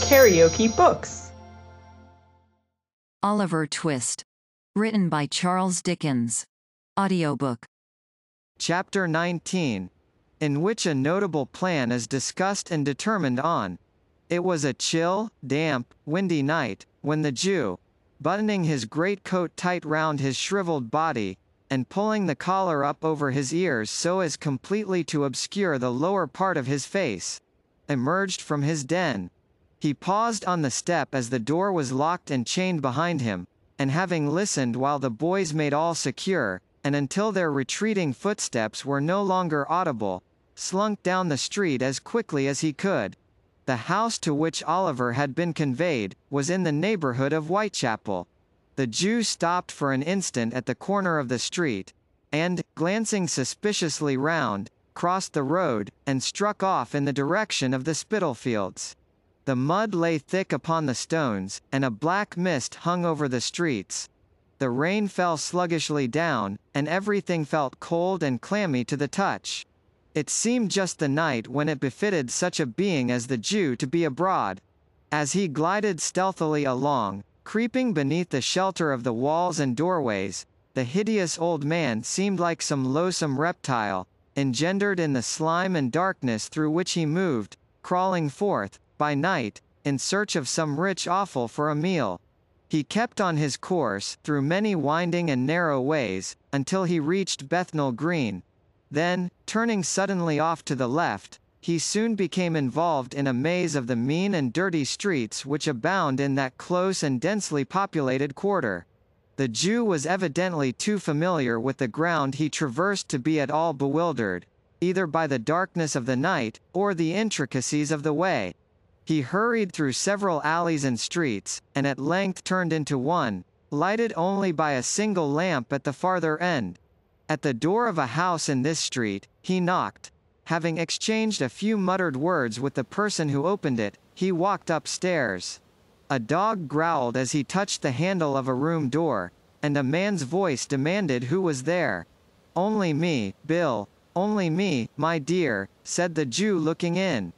KaraokeBooks. Oliver Twist. Written by Charles Dickens. Audiobook. Chapter 19, in which a notable plan is discussed and determined on. It was a chill, damp, windy night, when the Jew, buttoning his greatcoat tight round his shriveled body, and pulling the collar up over his ears so as completely to obscure the lower part of his face, emerged from his den. He paused on the step as the door was locked and chained behind him, and having listened while the boys made all secure, and until their retreating footsteps were no longer audible, slunk down the street as quickly as he could. The house to which Oliver had been conveyed was in the neighborhood of Whitechapel. The Jew stopped for an instant at the corner of the street, and, glancing suspiciously round, crossed the road, and struck off in the direction of the Spitalfields. The mud lay thick upon the stones, and a black mist hung over the streets. The rain fell sluggishly down, and everything felt cold and clammy to the touch. It seemed just the night when it befitted such a being as the Jew to be abroad. As he glided stealthily along, creeping beneath the shelter of the walls and doorways, the hideous old man seemed like some loathsome reptile, engendered in the slime and darkness through which he moved, crawling forth, by night, in search of some rich offal for a meal. He kept on his course, through many winding and narrow ways, until he reached Bethnal Green. Then, turning suddenly off to the left, he soon became involved in a maze of the mean and dirty streets which abound in that close and densely populated quarter. The Jew was evidently too familiar with the ground he traversed to be at all bewildered, either by the darkness of the night, or the intricacies of the way. He hurried through several alleys and streets, and at length turned into one, lighted only by a single lamp at the farther end. At the door of a house in this street, he knocked. Having exchanged a few muttered words with the person who opened it, he walked upstairs. A dog growled as he touched the handle of a room door, and a man's voice demanded who was there. "Only me, Bill, only me, my dear," said the Jew looking in.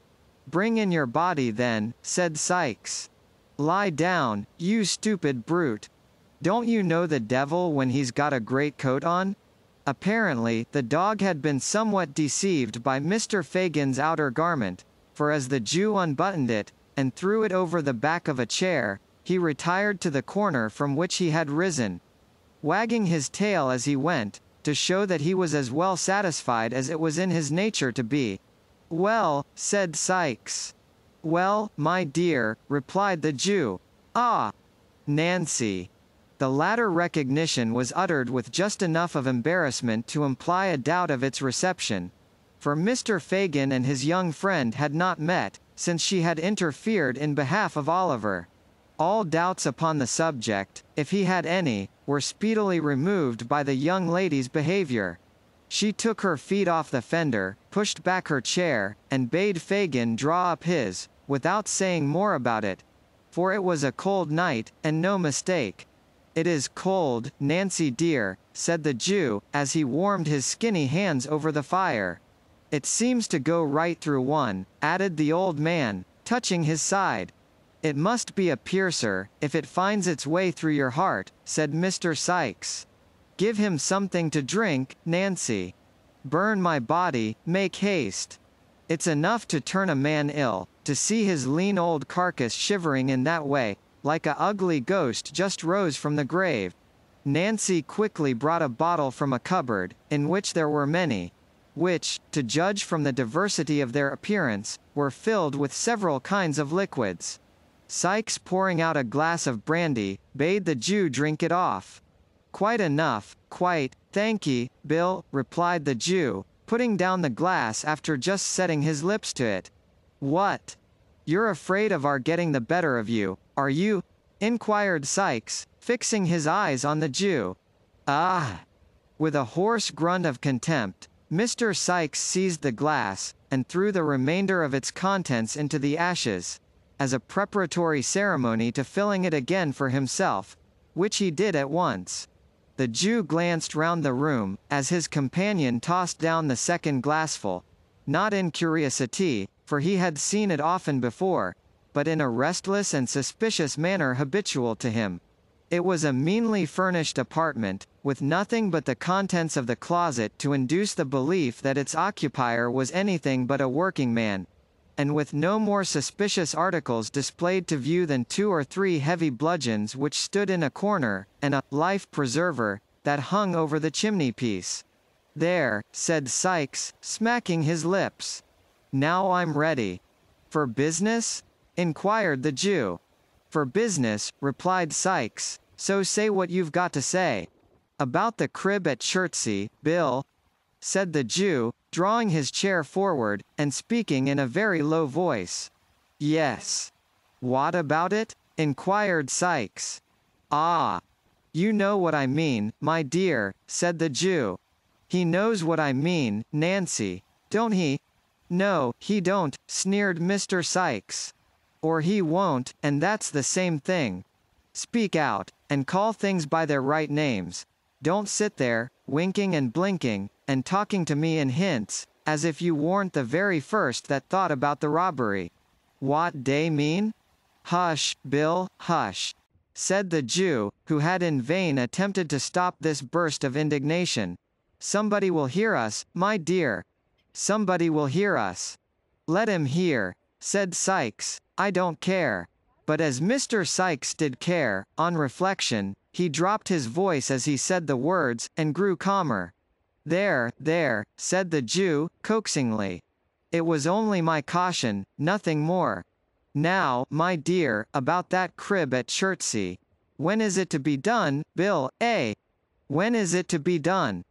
"Bring in your body then," said Sikes. "Lie down, you stupid brute. Don't you know the devil when he's got a greatcoat on?" Apparently, the dog had been somewhat deceived by Mr. Fagin's outer garment, for as the Jew unbuttoned it, and threw it over the back of a chair, he retired to the corner from which he had risen, wagging his tail as he went, to show that he was as well satisfied as it was in his nature to be. "Well," said Sikes. "Well, my dear," replied the Jew. "Ah, Nancy." The latter recognition was uttered with just enough of embarrassment to imply a doubt of its reception, for Mr. Fagin and his young friend had not met, since she had interfered in behalf of Oliver. All doubts upon the subject, if he had any, were speedily removed by the young lady's behavior. She took her feet off the fender, pushed back her chair, and bade Fagin draw up his, without saying more about it. For it was a cold night, and no mistake. "It is cold, Nancy dear," said the Jew, as he warmed his skinny hands over the fire. "It seems to go right through one," added the old man, touching his side. "It must be a piercer, if it finds its way through your heart," said Mr. Sikes. "Give him something to drink, Nancy. Burn my body, make haste. It's enough to turn a man ill, to see his lean old carcass shivering in that way, like a ugly ghost just rose from the grave." Nancy quickly brought a bottle from a cupboard, in which there were many, which, to judge from the diversity of their appearance, were filled with several kinds of liquids. Sikes, pouring out a glass of brandy, bade the Jew drink it off. "Quite enough, quite, thank ye, Bill," replied the Jew, putting down the glass after just setting his lips to it. "What? You're afraid of our getting the better of you, are you?" inquired Sikes, fixing his eyes on the Jew. "Ah!" With a hoarse grunt of contempt, Mr. Sikes seized the glass, and threw the remainder of its contents into the ashes, as a preparatory ceremony to filling it again for himself, which he did at once. The Jew glanced round the room, as his companion tossed down the second glassful, not in curiosity, for he had seen it often before, but in a restless and suspicious manner habitual to him. It was a meanly furnished apartment, with nothing but the contents of the closet to induce the belief that its occupier was anything but a working man, and with no more suspicious articles displayed to view than 2 or 3 heavy bludgeons which stood in a corner, and a life-preserver that hung over the chimney-piece. "There," said Sikes, smacking his lips. "Now I'm ready." "For business?" inquired the Jew. "For business," replied Sikes, "so say what you've got to say." "About the crib at Chertsey, Bill?" said the Jew, drawing his chair forward, and speaking in a very low voice. "Yes." "What about it?" inquired Sikes. "Ah! You know what I mean, my dear," said the Jew. "He knows what I mean, Nancy, don't he?" "No, he don't," sneered Mr. Sikes. "Or he won't, and that's the same thing. Speak out, and call things by their right names. Don't sit there, winking and blinking, and talking to me in hints, as if you weren't the very first that thought about the robbery. What day mean?" "Hush, Bill, hush," said the Jew, who had in vain attempted to stop this burst of indignation. "Somebody will hear us, my dear. Somebody will hear us." "Let him hear," said Sikes, "I don't care." But as Mr. Sikes did care, on reflection, he dropped his voice as he said the words, and grew calmer. "There, there," said the Jew, coaxingly. "It was only my caution, nothing more. Now, my dear, about that crib at Chertsey. When is it to be done, Bill, eh? When is it to be done?"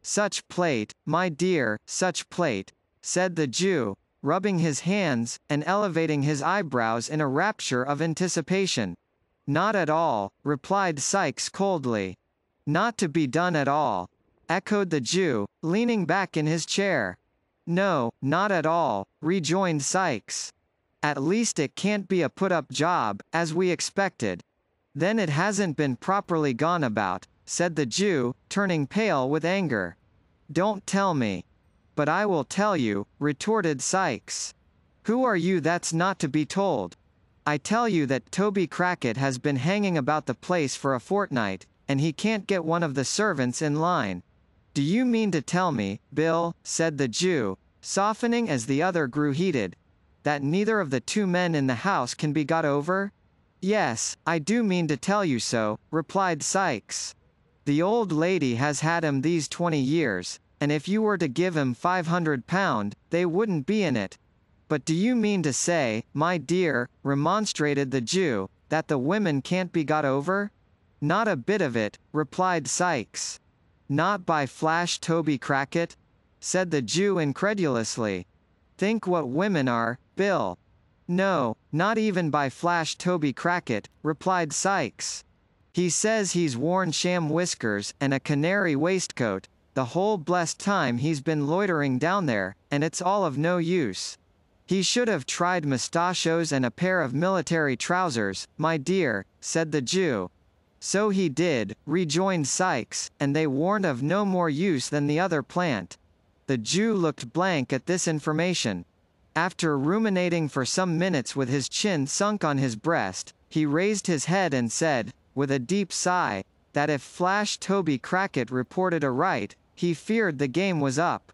"Such plate, my dear, such plate," said the Jew, rubbing his hands, and elevating his eyebrows in a rapture of anticipation. "Not at all," replied Sikes coldly. "Not to be done at all," echoed the Jew, leaning back in his chair. "No, not at all," rejoined Sikes. "At least it can't be a put-up job, as we expected. Then it hasn't been properly gone about," said the Jew, turning pale with anger. "Don't tell me." "But I will tell you," retorted Sikes. "Who are you that's not to be told? I tell you that Toby Crackit has been hanging about the place for a fortnight, and he can't get one of the servants in line." "Do you mean to tell me, Bill," said the Jew, softening as the other grew heated, "that neither of the 2 men in the house can be got over?" "Yes, I do mean to tell you so," replied Sikes. "The old lady has had 'em these 20 years, and if you were to give 'em £500, they wouldn't be in it." "But do you mean to say, my dear," remonstrated the Jew, "that the women can't be got over?" "Not a bit of it," replied Sikes. "Not by Flash Toby Crackit?" said the Jew incredulously. "Think what women are, Bill." "No, not even by Flash Toby Crackit," replied Sikes. "He says he's worn sham whiskers and a canary waistcoat the whole blessed time he's been loitering down there, and it's all of no use. He should have tried mustachios and a pair of military trousers, my dear," said the Jew. "So he did," rejoined Sikes, "and they weren't of no more use than the other plant." The Jew looked blank at this information. After ruminating for some minutes with his chin sunk on his breast, he raised his head and said, with a deep sigh, that if Flash Toby Crackit reported aright, he feared the game was up.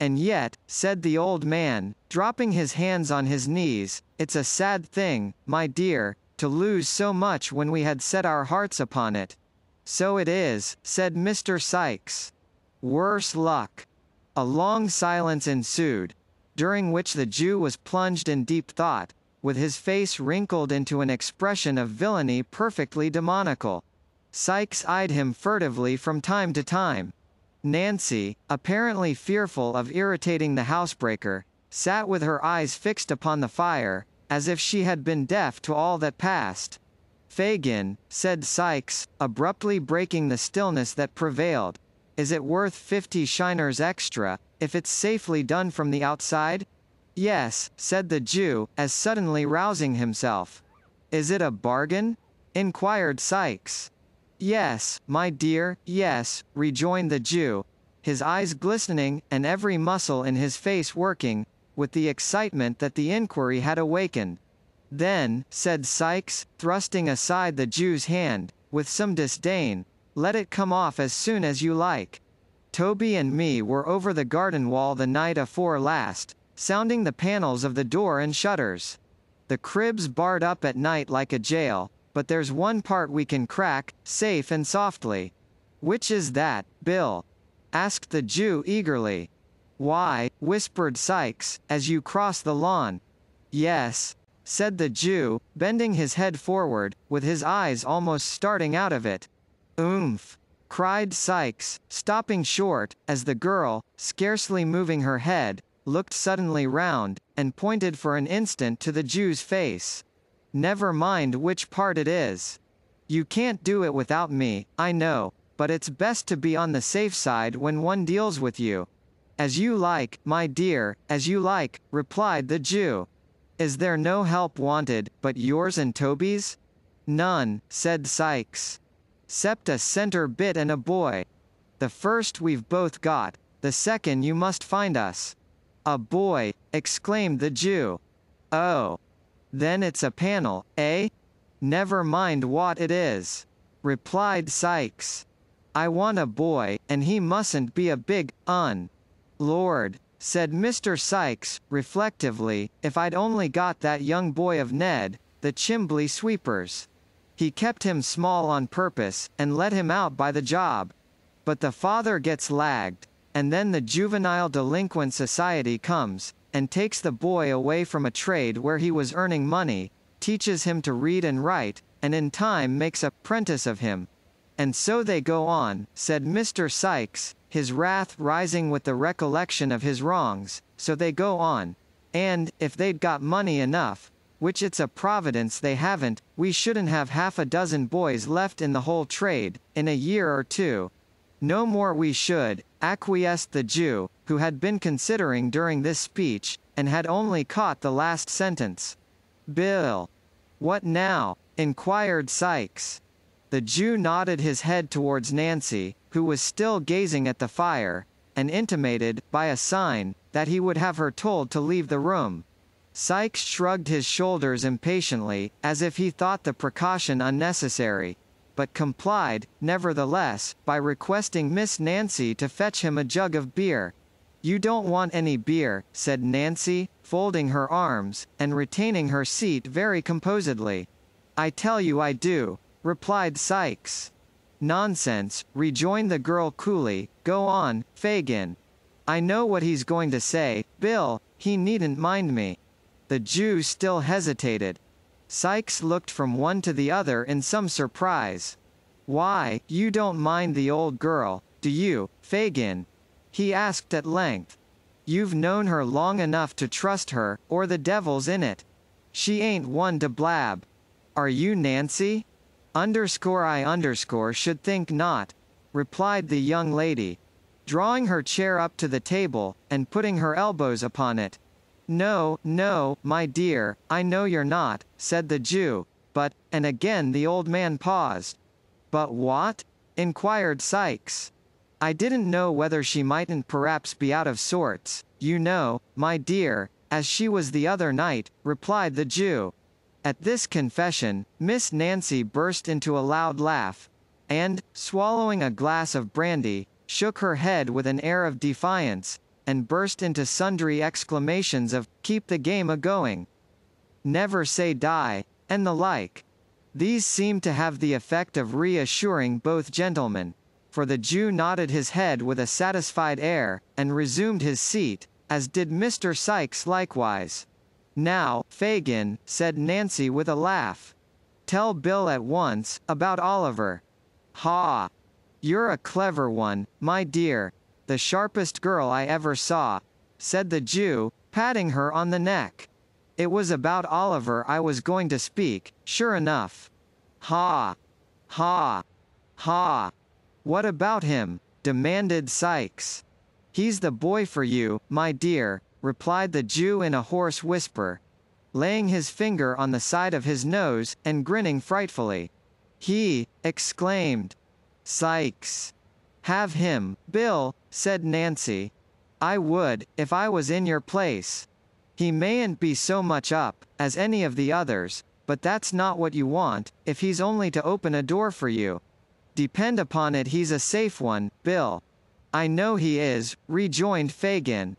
"And yet," said the old man, dropping his hands on his knees, "it's a sad thing, my dear, to lose so much when we had set our hearts upon it." "So it is," said Mr. Sikes. "Worse luck." A long silence ensued, during which the Jew was plunged in deep thought, with his face wrinkled into an expression of villainy perfectly demoniacal. Sikes eyed him furtively from time to time. Nancy, apparently fearful of irritating the housebreaker, sat with her eyes fixed upon the fire, as if she had been deaf to all that passed. "Fagin," said Sikes, abruptly breaking the stillness that prevailed, "is it worth 50 shiners extra, if it's safely done from the outside?" "Yes," said the Jew, as suddenly rousing himself. "Is it a bargain?" inquired Sikes. "Yes, my dear, yes," rejoined the Jew, his eyes glistening, and every muscle in his face working, with the excitement that the inquiry had awakened. Then, said Sykes, thrusting aside the Jew's hand, with some disdain, let it come off as soon as you like. Toby and me were over the garden wall the night afore last, sounding the panels of the door and shutters. The crib's barred up at night like a jail, but there's one part we can crack, safe and softly. Which is that, Bill? Asked the Jew eagerly. Why, whispered Sykes, as you cross the lawn. Yes, said the Jew, bending his head forward, with his eyes almost starting out of it. Oomph! Cried Sykes, stopping short, as the girl, scarcely moving her head, looked suddenly round, and pointed for an instant to the Jew's face. Never mind which part it is. You can't do it without me, I know, but it's best to be on the safe side when one deals with you. As you like, my dear, as you like, replied the Jew. Is there no help wanted, but yours and Toby's? None, said Sykes. 'Cept a centre bit and a boy. The first we've both got, the second you must find us. A boy, exclaimed the Jew. Oh. Then it's a panel, eh? Never mind what it is, replied Sykes. I want a boy, and he mustn't be a big un. Lord, said Mr. Sykes, reflectively, if I'd only got that young boy of Ned, the chimbley sweeper's. He kept him small on purpose, and let him out by the job. But the father gets lagged, and then the Juvenile Delinquent Society comes, and takes the boy away from a trade where he was earning money, teaches him to read and write, and in time makes a prentice of him. And so they go on, said Mr. Sykes, his wrath rising with the recollection of his wrongs, so they go on. And, if they'd got money enough, which it's a providence they haven't, we shouldn't have half a dozen boys left in the whole trade, in a year or two. No more we should, acquiesced the Jew, who had been considering during this speech, and had only caught the last sentence. Bill. What now? Inquired Sykes. The Jew nodded his head towards Nancy, who was still gazing at the fire, and intimated, by a sign, that he would have her told to leave the room. Sykes shrugged his shoulders impatiently, as if he thought the precaution unnecessary, but complied, nevertheless, by requesting Miss Nancy to fetch him a jug of beer. You don't want any beer, said Nancy, folding her arms, and retaining her seat very composedly. I tell you I do, replied Sykes. Nonsense, rejoined the girl coolly, go on, Fagin. I know what he's going to say, Bill, he needn't mind me. The Jew still hesitated. Sykes looked from one to the other in some surprise. Why, you don't mind the old girl, do you, Fagin? He asked at length. You've known her long enough to trust her, or the devil's in it. She ain't one to blab. Are you Nancy? I should think not, replied the young lady, drawing her chair up to the table, and putting her elbows upon it. No, no, my dear, I know you're not, said the Jew, but, and again the old man paused. But what? Inquired Sykes. I didn't know whether she mightn't perhaps be out of sorts, you know, my dear, as she was the other night, replied the Jew. At this confession, Miss Nancy burst into a loud laugh, and, swallowing a glass of brandy, shook her head with an air of defiance, and burst into sundry exclamations of, keep the game a-going, never say die, and the like. These seemed to have the effect of reassuring both gentlemen, for the Jew nodded his head with a satisfied air, and resumed his seat, as did Mr. Sykes likewise. Now, Fagin, said Nancy with a laugh. Tell Bill at once, about Oliver. Ha! You're a clever one, my dear, the sharpest girl I ever saw, said the Jew, patting her on the neck. It was about Oliver I was going to speak, sure enough. Ha! Ha! Ha! What about him? Demanded Sykes. He's the boy for you, my dear, replied the Jew in a hoarse whisper, laying his finger on the side of his nose, and grinning frightfully. He, exclaimed Sykes. Have him, Bill, said Nancy. I would, if I was in your place. He mayn't be so much up as any of the others, but that's not what you want, if he's only to open a door for you. Depend upon it he's a safe one, Bill. I know he is, rejoined Fagin.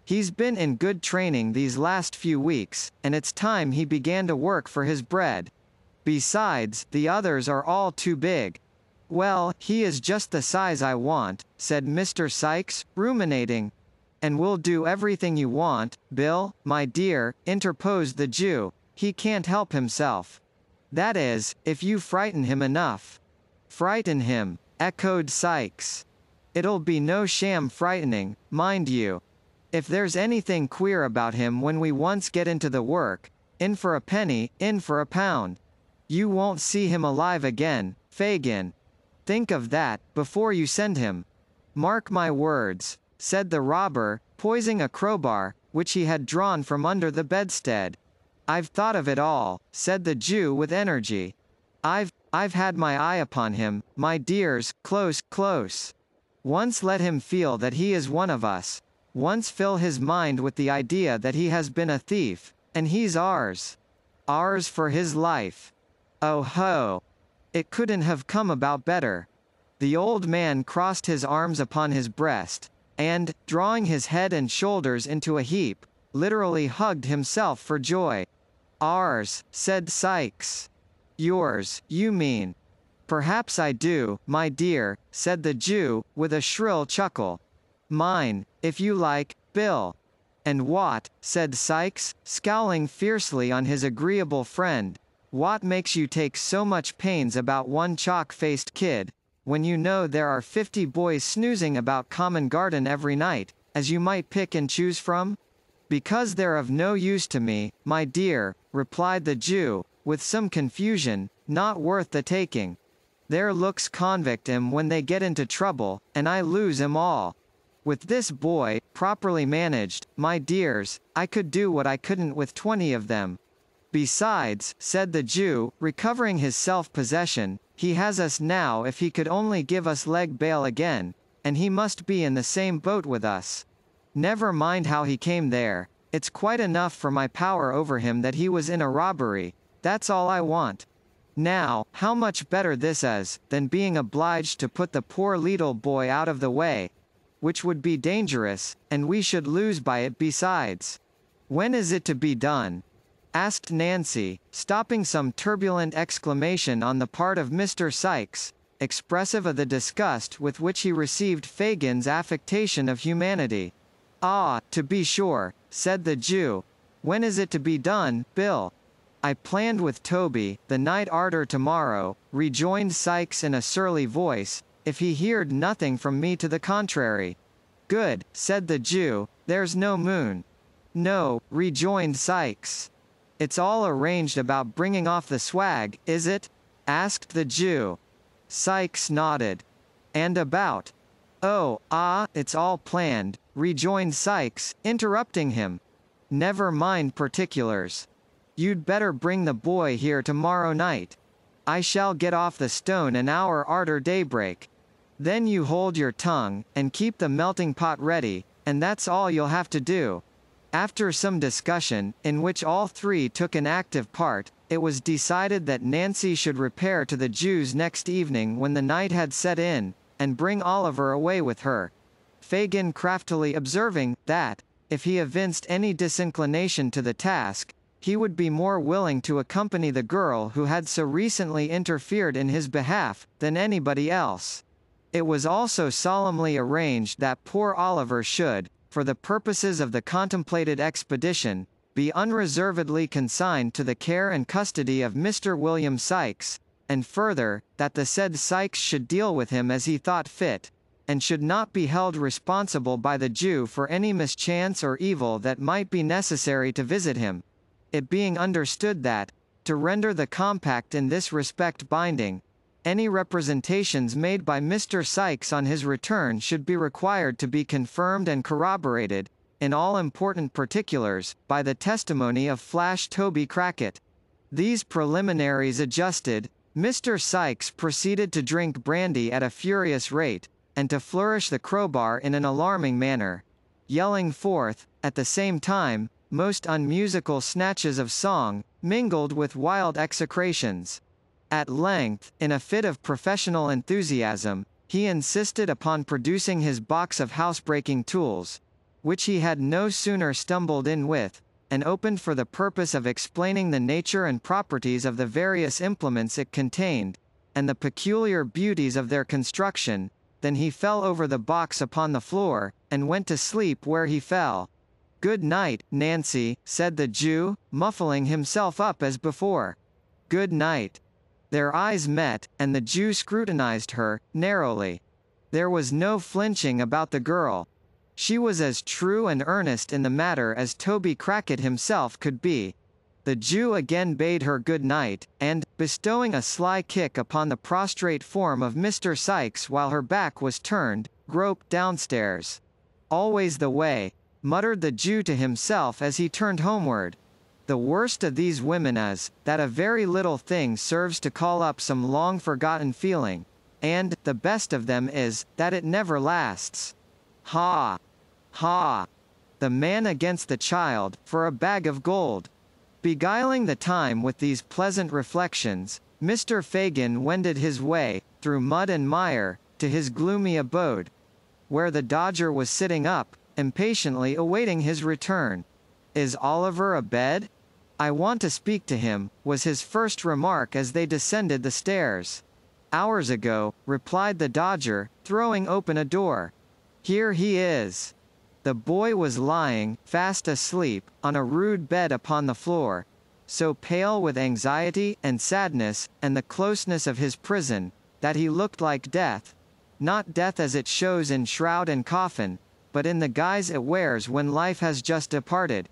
He's been in good training these last few weeks, and it's time he began to work for his bread. Besides, the others are all too big. Well, he is just the size I want, said Mr. Sykes, ruminating. And we'll do everything you want, Bill, my dear, interposed the Jew. He can't help himself. That is, if you frighten him enough. Frighten him, echoed Sykes. It'll be no sham frightening, mind you. If there's anything queer about him when we once get into the work, in for a penny, in for a pound. You won't see him alive again, Fagin. Think of that, before you send him. Mark my words, said the robber, poising a crowbar, which he had drawn from under the bedstead. I've thought of it all, said the Jew with energy. I've had my eye upon him, my dears, close. Once let him feel that he is one of us. Once fill his mind with the idea that he has been a thief, and he's ours. Ours for his life. Oh ho! It couldn't have come about better. The old man crossed his arms upon his breast, and, drawing his head and shoulders into a heap, literally hugged himself for joy. Ours, said Sykes. Yours, you mean. Perhaps I do, my dear, said the Jew, with a shrill chuckle. Mine, if you like, Bill. And what, said Sykes, scowling fiercely on his agreeable friend, what makes you take so much pains about one chalk-faced kid, when you know there are 50 boys snoozing about Common Garden every night, as you might pick and choose from? Because they're of no use to me, my dear, replied the Jew, with some confusion, not worth the taking. Their looks convict 'em when they get into trouble, and I lose 'em all. With this boy, properly managed, my dears, I could do what I couldn't with 20 of them. Besides, said the Jew, recovering his self-possession, he has us now if he could only give us leg bail again, and he must be in the same boat with us. Never mind how he came there, it's quite enough for my power over him that he was in a robbery, that's all I want. Now, how much better this is, than being obliged to put the poor little boy out of the way, which would be dangerous, and we should lose by it besides. When is it to be done? Asked Nancy, stopping some turbulent exclamation on the part of Mr. Sykes, expressive of the disgust with which he received Fagin's affectation of humanity. Ah, to be sure, said the Jew. When is it to be done, Bill? I planned with Toby, the night arter tomorrow, rejoined Sykes in a surly voice, if he heard nothing from me to the contrary. Good, said the Jew, there's no moon. No, rejoined Sykes. It's all arranged about bringing off the swag, is it? Asked the Jew. Sykes nodded. And about? It's all planned, rejoined Sykes, interrupting him. Never mind particulars. You'd better bring the boy here tomorrow night. I shall get off the stone an hour arter daybreak. Then you hold your tongue, and keep the melting pot ready, and that's all you'll have to do. After some discussion, in which all three took an active part, it was decided that Nancy should repair to the Jew's next evening when the night had set in, and bring Oliver away with her. Fagin craftily observing, that, if he evinced any disinclination to the task, he would be more willing to accompany the girl who had so recently interfered in his behalf, than anybody else. It was also solemnly arranged that poor Oliver should, for the purposes of the contemplated expedition, be unreservedly consigned to the care and custody of Mr. William Sykes, and further, that the said Sykes should deal with him as he thought fit, and should not be held responsible by the Jew for any mischance or evil that might be necessary to visit him. It being understood that, to render the compact in this respect binding, any representations made by Mr. Sykes on his return should be required to be confirmed and corroborated, in all important particulars, by the testimony of Flash Toby Crackit. These preliminaries adjusted, Mr. Sykes proceeded to drink brandy at a furious rate, and to flourish the crowbar in an alarming manner, yelling forth, at the same time, most unmusical snatches of song, mingled with wild execrations. At length, in a fit of professional enthusiasm, he insisted upon producing his box of housebreaking tools, which he had no sooner stumbled in with, and opened for the purpose of explaining the nature and properties of the various implements it contained, and the peculiar beauties of their construction, than he fell over the box upon the floor, and went to sleep where he fell. "Good night, Nancy," said the Jew, muffling himself up as before. "Good night." Their eyes met, and the Jew scrutinized her, narrowly. There was no flinching about the girl. She was as true and earnest in the matter as Toby Crackit himself could be. The Jew again bade her good night, and, bestowing a sly kick upon the prostrate form of Mr. Sikes while her back was turned, groped downstairs. "Always the way," muttered the Jew to himself as he turned homeward. "The worst of these women is, that a very little thing serves to call up some long-forgotten feeling, and, the best of them is, that it never lasts. Ha! Ha! The man against the child, for a bag of gold." Beguiling the time with these pleasant reflections, Mr. Fagin wended his way, through mud and mire, to his gloomy abode, where the Dodger was sitting up, impatiently awaiting his return. "Is Oliver abed? I want to speak to him," was his first remark as they descended the stairs. "Hours ago," replied the Dodger, throwing open a door. "Here he is." The boy was lying, fast asleep, on a rude bed upon the floor, so pale with anxiety and sadness, and the closeness of his prison, that he looked like death. Not death as it shows in shroud and coffin, but in the guise it wears when life has just departed.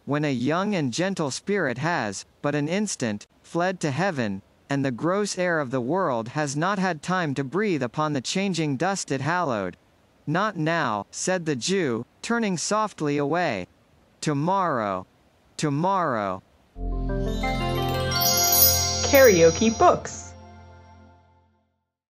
When a young and gentle spirit has, but an instant, fled to heaven, and the gross air of the world has not had time to breathe upon the changing dust it hallowed. "Not now," said the Jew, turning softly away. "Tomorrow. Tomorrow." KaraokeBooks.